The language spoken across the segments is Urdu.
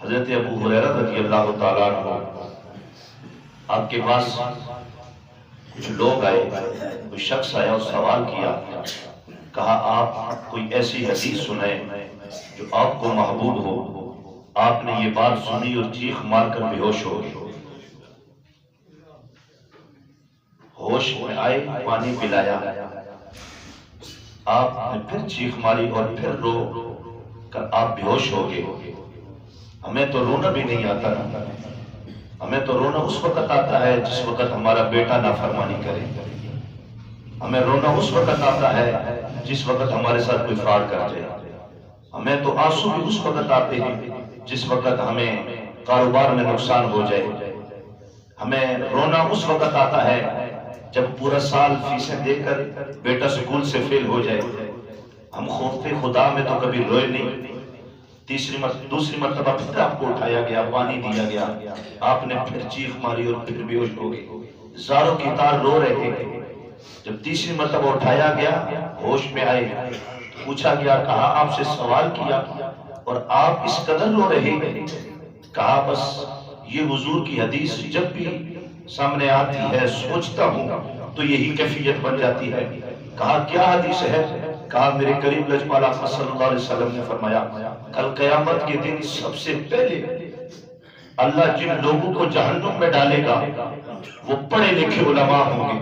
حضرت ابو ہریرہ رضی اللہ تعالیٰ عنہ آپ کے پاس کچھ لوگ آئے، کوئی شخص آیا اور سوال کیا، کہا آپ کوئی ایسی حدیث سنائیں جو آپ کو محبوب ہو۔ آپ نے یہ بات سنی اور چیخ مار کر بے ہوش ہو گئے۔ ہوش میں آئے، پانی پلایا، آپ نے پھر چیخ ماری اور پھر رو کر آپ بے ہوش ہو گئے۔ ہمیں تو رونا بھی نہیں آتا نا، ہمیں تو رونا اس وقت آتا ہے جس وقت ہمارا بیٹا نافرمانی کرے، ہمیں رونا اس وقت آتا ہے جس وقت ہمارے ساتھ کوئی فراڈ کر جائے، ہمیں تو آنسو بھی اس وقت آتے ہیں جس وقت ہمیں کاروبار میں نقصان ہو جائے، ہمیں رونا اس وقت آتا ہے جب پورا سال فیسیں دے کر بیٹا سکول سے فیل ہو جائے۔ ہم خوف خدا میں تو کبھی روئے نہیں۔ دوسری مرتبہ پھر آپ کو اٹھایا گیا، پانی دیا گیا، آپ نے پھر چیخ ماری اور پھر بے ہوش ہو گئے، زاروں کی تار رو رہے تھے۔ جب تیسری مرتبہ اٹھایا گیا، ہوش میں آئے، پوچھا گیا، کہا آپ سے سوال کیا اور آپ اس قدر رو رہے ہیں؟ کہا بس یہ حضور کی حدیث جب بھی سامنے آتی ہے سوچتا ہوں تو یہی کیفیت بن جاتی ہے۔ کہا کیا حدیث ہے؟ کہا میرے قریب لجپال آقا صلی اللہ علیہ وسلم نے فرمایا کل قیامت کے دن سب سے پہلے اللہ جن لوگوں کو جہنم میں ڈالے گا وہ پڑھے لکھے علماء ہوں گے۔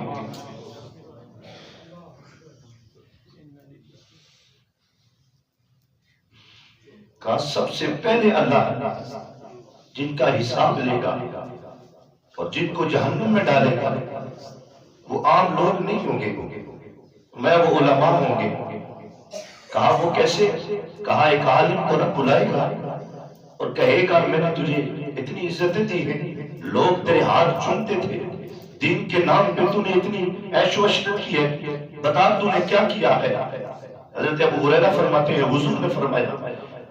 کہا سب سے پہلے اللہ جن کا حساب لے گا اور جن کو جہنم میں ڈالے گا وہ عام لوگ نہیں ہوں گے، میں وہ علماء ہوں گے۔ کہا وہ کیسے؟ کہا ایک عالم کو رب بلائے گا اور کہے گا میں نے تجھے اتنی عزتیں دی ہیں، لوگ تیرے ہاتھ چومتے تھے، دین کے نام پہ تو نے اتنی عیش و عشرت کی ہے، بتا تو نے کیا کیا ہے؟ حضرت ابو ہریرہ فرماتے ہیں حضور نے فرمایا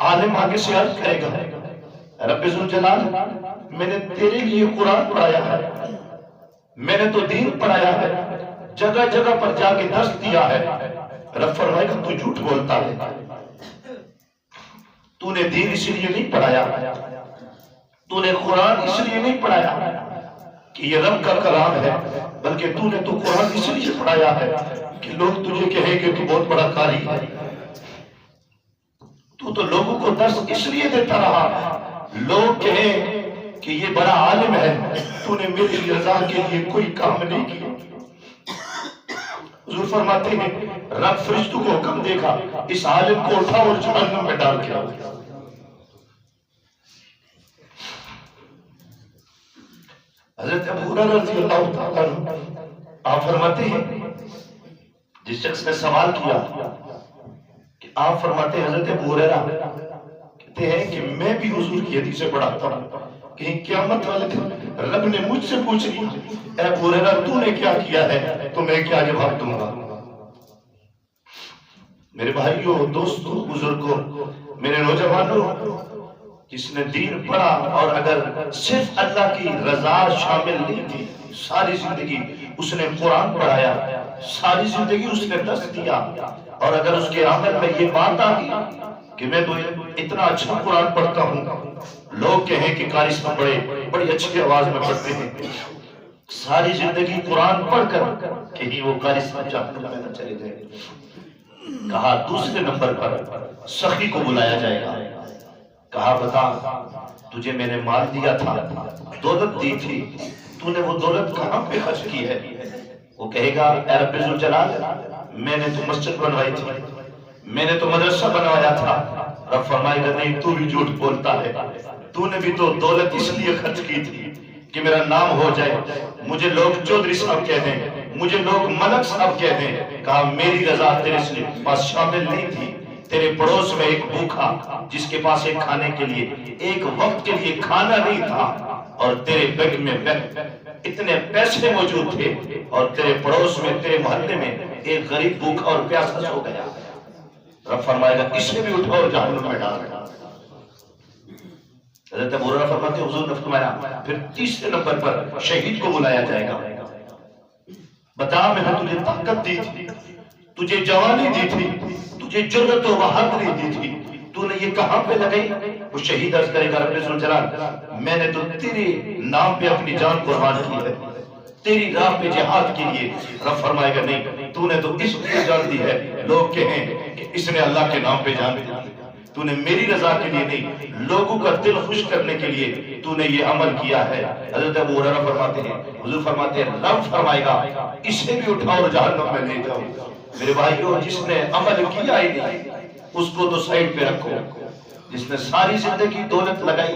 عالم آگے سے عرض کرے گا رب ذوالجلال میں نے تیرے لیے قرآن پڑھایا ہے، میں نے تو دین پڑھایا ہے، جگہ جگہ پر جا کے درس دیا ہے۔ رب فرمائے گا تو جھوٹ بولتا ہے، تو نے دین اس لیے نہیں پڑھایا، تو نے قرآن اس لیے نہیں پڑھایا کہ یہ رب کا کلام ہے، بلکہ تو نے تو قرآن اس لیے پڑھایا ہے کہ لوگ تجھے کہیں کہ تو بہت بڑا قاری ہے۔ تو لوگوں کو درس اس لیے دیتا رہا لوگ کہیں کہ یہ بڑا عالم ہے، تو نے میری رضا کے لیے کوئی کام نہیں کیا۔ حضور فرماتے ہیں رب فرشتوں کو حکم دے گا اس عالم کو اٹھا اور جہنم میں ڈال کے آؤ۔ حضرت ابو ہریرہ رضی اللہ تعالیٰ عنہ آپ فرماتے ہیں جس شخص نے سوال کیا کہ آپ فرماتے ہیں حضرت ابو ہریرہ کہتے ہیں کہ میں بھی حضور کی حدیثیں پڑھاتا ہوں، کہیں قیامت والے دن رب نے مجھ سے پوچھ لیا اے ابو ہریرہ تو نے کیا کیا ہے تو میں کیا جواب دوں گا؟ میرے بھائیوں، دوستوں، بزرگوں، میرے نوجوانوں، جس نے دین پڑھا اور اگر صرف اللہ کی رضا شامل نہیں تھی، ساری زندگی اس نے قرآن پڑھایا، ساری زندگی اس نے درس دیا، اور اگر اس کے عمل میں یہ بات آ گئی کہ میں تو اتنا اچھا قرآن پڑھتا ہوں، لوگ کہیں کہ قاری صاحب بڑی اچھی آواز میں پڑھتے ہیں، ساری زندگی قرآن پڑھ کر کہیں وہ قاری صاحب جہنم میں نہ چلے جائیں۔ کہا دوسرے نمبر پر سخی کو بلایا جائے گا، کہا بتا تجھے میں نے مال دیا تھا، دولت دی تھی، تو نے وہ دولت کہاں پہ خرچ کی ہے؟ وہ کہے گا اے رب ذوالجلال میں نے تو مسجد بنوائی تھی، میں نے تو مدرسہ بنوایا تھا۔ رب فرمائے گا نہیں، تو بھی جھوٹ بولتا ہے، تو نے بھی تو دولت اس لیے خرچ کی تھی کہ میرا نام ہو جائے، مجھے لوگ چودھری صاحب کہہ دیں، مجھے لوگ ملک صاحب کہہ دیں۔ کہا میری رضا تیرے سے پاس شامل نہیں تھی، تیرے پڑوس میں ایک بھوکا جس کے پاس ایک کھانے کے لیے ایک وقت کے لیے کھانا نہیں تھا، اور تیرے بینک میں اتنے پیسے موجود تھے، اور تیرے پڑوس میں تیرے محلے میں ایک غریب بھوکا اور پیاسا ہو گیا، رب فرمائے گا اسے بھی اٹھاؤ اور جہنم میں ڈال۔ حضرت ابو ہریرہ فرماتے ہیں حضور نے فرمایا پھر تیسرے نمبر پر شہید کو بلایا جائے گا، بتا میں نے تجھے طاقت دی تھی، تجھے جوانی دی تھی، تجھے جرأت و بہادری دی تھی، تو نے یہ کہاں پہ لگائی؟ وہ شہید عرض کرے گا رب ذوالجلال میں نے تو تیرے نام پہ اپنی جان قربان کی ہے، تیری راہ پہ جہاد کے لیے۔ رب فرمائے گا نہیں، تو نے تو اس لیے جان دی ہے لوگ کہیں کہ اس نے اللہ کے نام پہ جان دی، تو نے میری رضا کے لیے نہیں، لوگوں کا دل خوش کرنے کے لیے تو نے یہ عمل کیا ہے۔ حضرت ابو ہریرہ فرماتے ہیں، حضور فرماتے ہیں رب فرمائے گا اسے بھی اٹھاؤ اور جہنم میں لے جاؤ۔ میرے بھائیو، جس نے عمل کیا ہی نہیں اس کو تو سائڈ پہ رکھو۔ جس نے ساری زندگی دولت لگائی،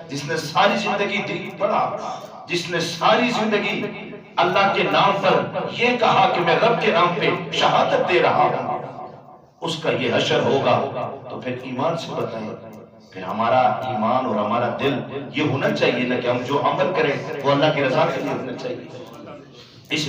جس نے ساری زندگی دین پڑھا، جس نے ساری زندگی اللہ کے نام پر یہ کہا کہ میں رب کے نام پہ شہادت دے رہا ہوں، اس کا یہ حشر ہوگا۔ تو پھر ایمان سے بتائیں، پھر ہمارا ایمان اور ہمارا دل یہ ہونا چاہیے نا کہ ہم جو عمل کریں وہ اللہ کی رضا کے لیے ہونا چاہیے۔ اس